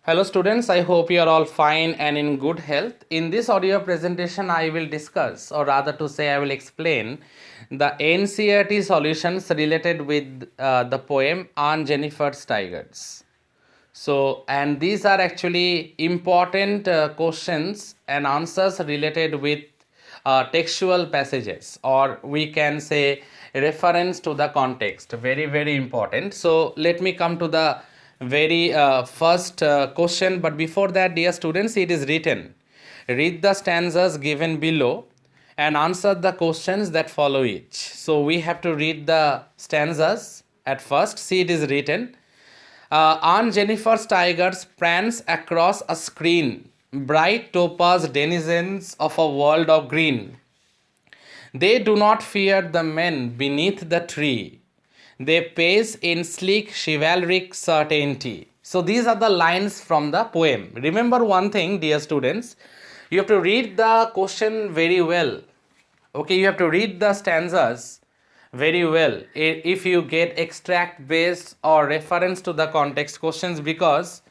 Hello students, I hope you are all fine and in good health. In this audio presentation, I will discuss, or rather to say I will explain the NCERT solutions related with the poem on Jennifer's Tigers. So, and these are actually important questions and answers related with textual passages, or we can say reference to the context. Very, very important. So, let me come to the very first question. But before that, dear students, it is written. Read the stanzas given below and answer the questions that follow each. So, we have to read the stanzas at first. See, it is written. Aunt Jennifer's tigers prance across a screen, bright topaz denizens of a world of green. They do not fear the men beneath the tree. They pace in sleek chivalric certainty. So these are the lines from the poem. Remember one thing, dear students, you have to read the question very well. Okay, you have to read the stanzas very well if you get extract based or reference to the context questions, because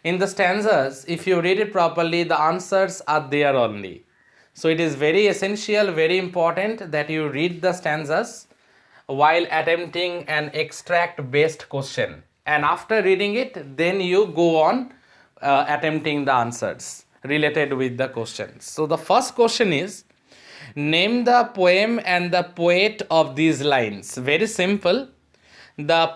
in the stanzas, if you read it properly, the answers are there only. So it is very essential, very important that you read the stanzas while attempting an extract based question, and after reading it then you go on attempting the answers related with the questions. So the first question is, name the poem and the poet of these lines. Very simple. The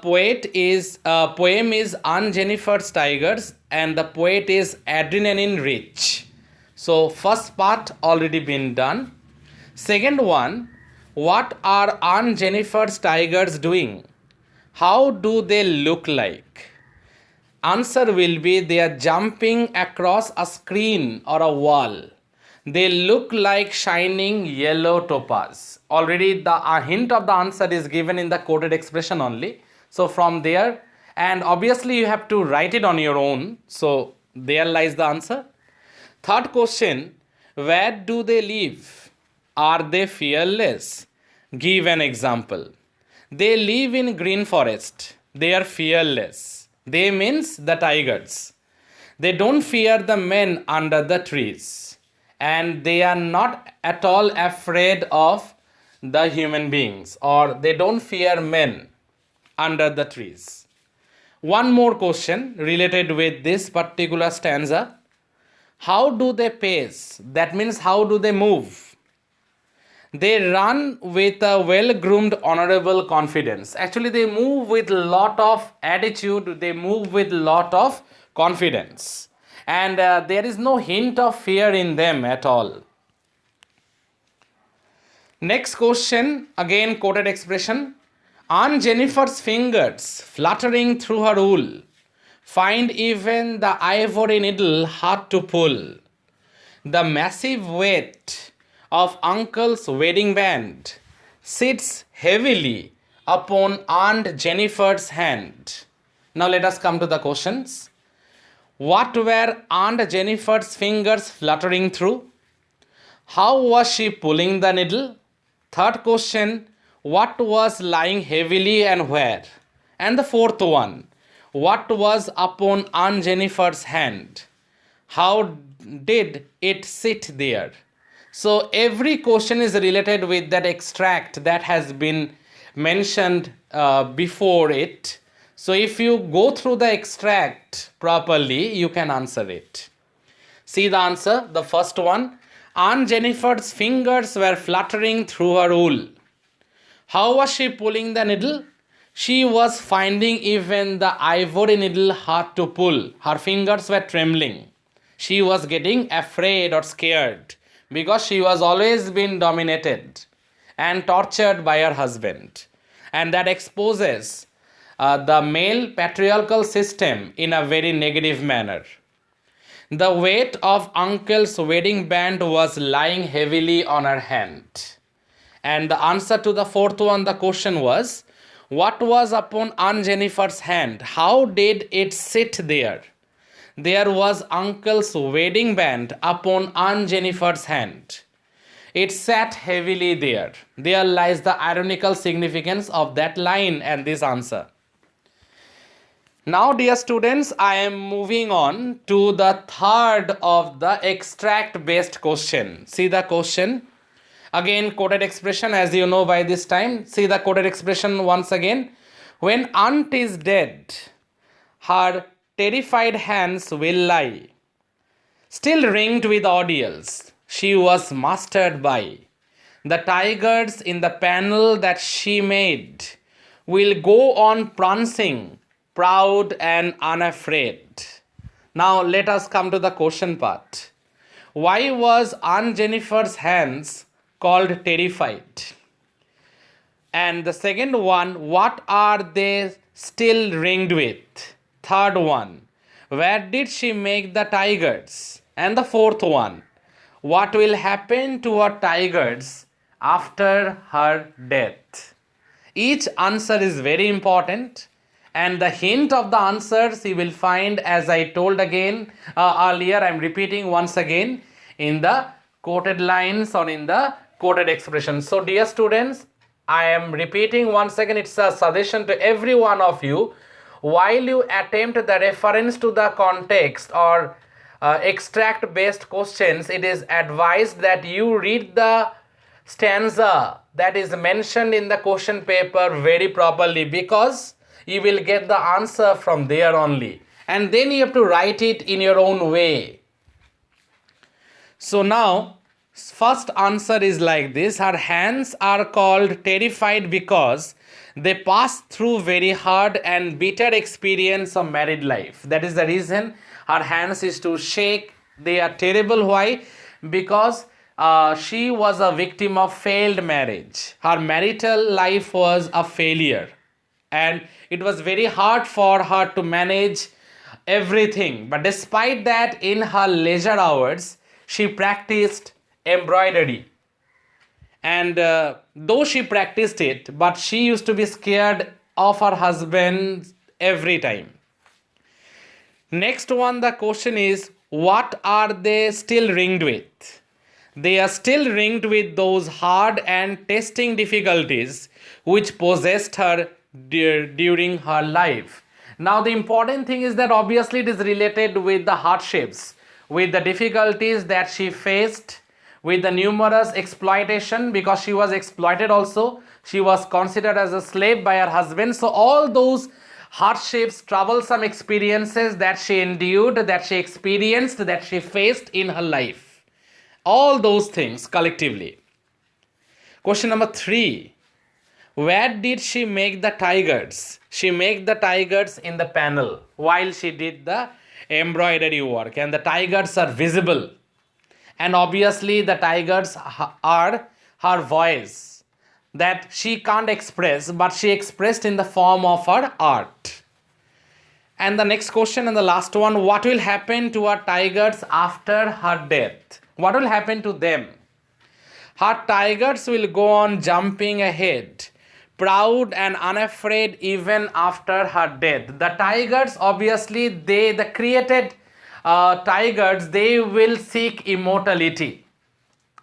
poem is Aunt Jennifer's Tigers, and the poet is Adrenaline Rich. So first part already been done. Second one, what are Aunt Jennifer's tigers doing? How do they look like? Answer will be, they are jumping across a screen or a wall. They look like shining yellow topaz. Already the hint of the answer is given in the coded expression only. So from there, and obviously you have to write it on your own. So there lies the answer. Third question, where do they live? Are they fearless? Give an example. They live in green forest. They are fearless. They means the tigers. They don't fear the men under the trees. And they are not at all afraid of the human beings, or they don't fear men under the trees. One more question related with this particular stanza. How do they pace? That means how do they move? They run with a well-groomed, honorable confidence. Actually, they move with lot of attitude. They move with lot of confidence. And there is no hint of fear in them at all. Next question, again quoted expression. Aunt Jennifer's fingers, fluttering through her wool, find even the ivory needle hard to pull. The massive weight of Uncle's wedding band sits heavily upon Aunt Jennifer's hand. Now let us come to the questions. What were Aunt Jennifer's fingers fluttering through? How was she pulling the needle? Third question, what was lying heavily and where? And the fourth one, what was upon Aunt Jennifer's hand? How did it sit there? So every question is related with that extract that has been mentioned before it. So if you go through the extract properly, you can answer it. See the answer, the first one. Aunt Jennifer's fingers were fluttering through her wool. How was she pulling the needle? She was finding even the ivory needle hard to pull. Her fingers were trembling. She was getting afraid or scared because she was always been dominated and tortured by her husband. And that exposes the male patriarchal system in a very negative manner. The weight of Uncle's wedding band was lying heavily on her hand. And the answer to the fourth one, the question was, what was upon Aunt Jennifer's hand? How did it sit there? There was Uncle's wedding band upon Aunt Jennifer's hand. It sat heavily there. There lies the ironical significance of that line and this answer. Now, dear students, I am moving on to the third of the extract based question. See the question. Again, quoted expression, as you know by this time. See the quoted expression once again. When aunt is dead, her terrified hands will lie, still ringed with ordeals she was mastered by. The tigers in the panel that she made will go on prancing, proud and unafraid. Now let us come to the question part. Why was Aunt Jennifer's hands called terrified? And the second one, what are they still ringed with? Third one, where did she make the tigers? And the fourth one, what will happen to her tigers after her death? Each answer is very important, and the hint of the answers you will find, as I told again earlier, I am repeating once again, in the quoted lines or in the quoted expressions. So dear students, I am repeating once again, it's a suggestion to every one of you. While you attempt the reference to the context or extract based questions, it is advised that you read the stanza that is mentioned in the question paper very properly, because you will get the answer from there only, and then you have to write it in your own way. So now, first answer is like this. Her hands are called terrified because they pass through very hard and bitter experience of married life. That is the reason her hands is to shake. They are terrible. Why? Because she was a victim of failed marriage. Her marital life was a failure, and it was very hard for her to manage everything. But despite that, in her leisure hours, she practiced embroidery. And though she practiced it, but she used to be scared of her husband every time. Next one, the question is, what are they still ringed with? They are still ringed with those hard and testing difficulties which possessed her during her life. Now, the important thing is that obviously it is related with the hardships, with the difficulties that she faced, with the numerous exploitation, because she was exploited also. She was considered as a slave by her husband. So all those hardships, troublesome experiences that she endured, that she experienced, that she faced in her life, all those things collectively. Question number 3. Where did she make the tigers? She made the tigers in the panel while she did the embroidery work, and the tigers are visible. And obviously the tigers are her voice that she can't express, but she expressed in the form of her art. And the next question and the last one, what will happen to her tigers after her death? What will happen to them? Her tigers will go on jumping ahead, proud and unafraid even after her death. The tigers, obviously, the created tigers, they will seek immortality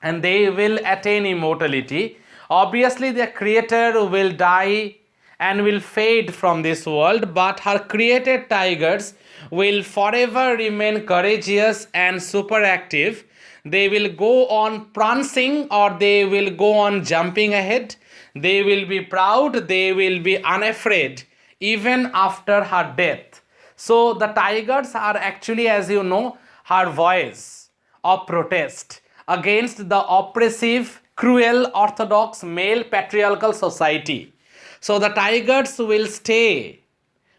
and they will attain immortality. Obviously, the creator will die and will fade from this world, but her created tigers will forever remain courageous and super active. They will go on prancing, or they will go on jumping ahead. They will be proud, they will be unafraid even after her death. So the tigers are actually, as you know, her voice of protest against the oppressive, cruel, orthodox, male patriarchal society. So the tigers will stay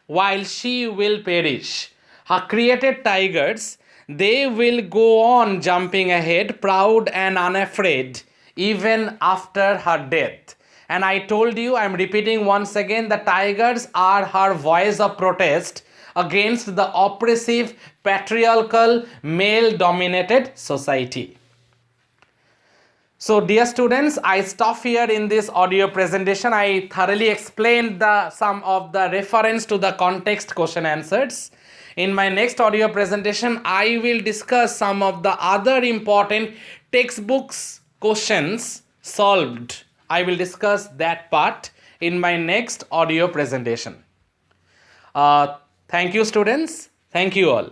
while she will perish. Her created tigers, they will go on jumping ahead, proud and unafraid, even after her death. And I told you, I am repeating once again, the tigers are her voice of protest against the oppressive, patriarchal, male-dominated society. So dear students, I stop here in this audio presentation. I thoroughly explained some of the reference to the context question answers. In my next audio presentation, I will discuss some of the other important textbooks questions solved. I will discuss that part in my next audio presentation. Thank you, students. Thank you all.